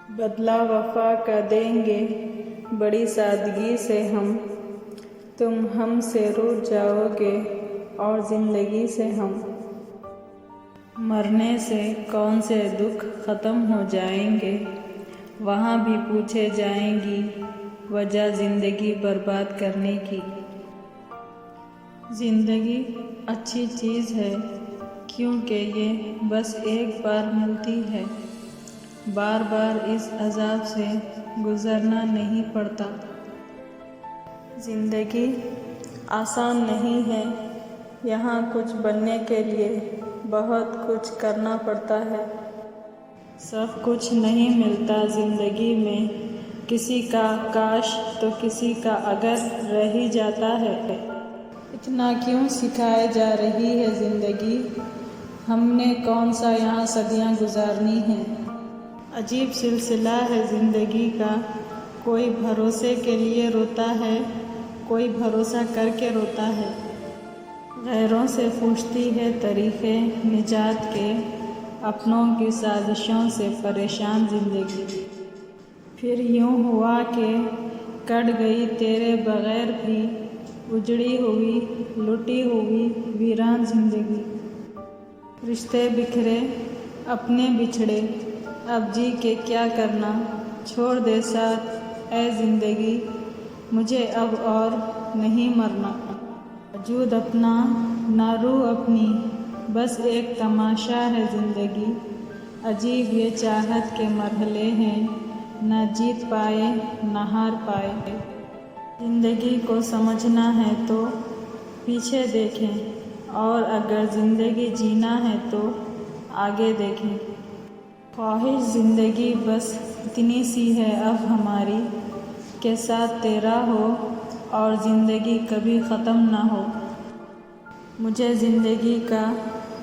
بدلہ وفا کا دیں گے بڑی سادگی سے ہم، تم ہم سے روٹھ جاؤ گے اور زندگی سے ہم۔ مرنے سے کون سے دکھ ختم ہو جائیں گے، وہاں بھی پوچھے جائیں گی وجہ زندگی برباد کرنے کی۔ زندگی اچھی چیز ہے کیونکہ یہ بس ایک بار ملتی ہے، بار بار اس عذاب سے گزرنا نہیں پڑتا۔ زندگی آسان نہیں ہے، یہاں کچھ بننے کے لیے بہت کچھ کرنا پڑتا ہے۔ سب کچھ نہیں ملتا زندگی میں، کسی کا کاش تو کسی کا اگر رہ ہی جاتا ہے۔ اتنا کیوں سکھائے جا رہی ہے زندگی، ہم نے کون سا یہاں صدیاں گزارنی ہیں۔ عجیب سلسلہ ہے زندگی کا، کوئی بھروسے کے لیے روتا ہے، کوئی بھروسہ کر کے روتا ہے۔ غیروں سے پوچھتی ہے طریقے نجات کے، اپنوں کی سازشوں سے پریشان زندگی۔ پھر یوں ہوا کہ کٹ گئی تیرے بغیر بھی، اجڑی ہوئی لٹی ہوئی ویران زندگی۔ رشتے بکھرے اپنے بچھڑے، اب جی کے کیا کرنا، چھوڑ دے ساتھ اے زندگی، مجھے اب اور نہیں مرنا۔ وجود اپنا نہ روح اپنی، بس ایک تماشا ہے زندگی۔ عجیب یہ چاہت کے مرحلے ہیں، نہ جیت پائے نہ ہار پائے۔ زندگی کو سمجھنا ہے تو پیچھے دیکھیں، اور اگر زندگی جینا ہے تو آگے دیکھیں۔ خواہش زندگی بس اتنی سی ہے اب ہماری، کہ ساتھ تیرا ہو اور زندگی کبھی ختم نہ ہو۔ مجھے زندگی کا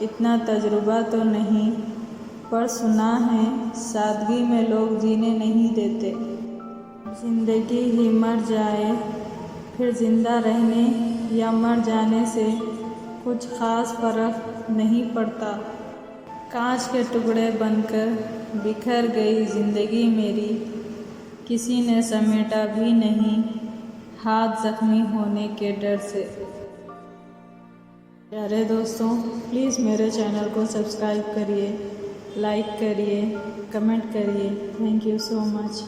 اتنا تجربہ تو نہیں، پر سنا ہے سادگی میں لوگ جینے نہیں دیتے۔ زندگی ہی مر جائے پھر زندہ رہنے یا مر جانے سے کچھ خاص فرق نہیں پڑتا۔ کانچ کے ٹکڑے بن کر بکھر گئی زندگی میری، کسی نے سمیٹا بھی نہیں ہاتھ زخمی ہونے کے ڈر سے۔ پیارے دوستوں، پلیز میرے چینل کو سبسکرائب کریے، لائک کریے، کمنٹ کریے۔ Thank you so much.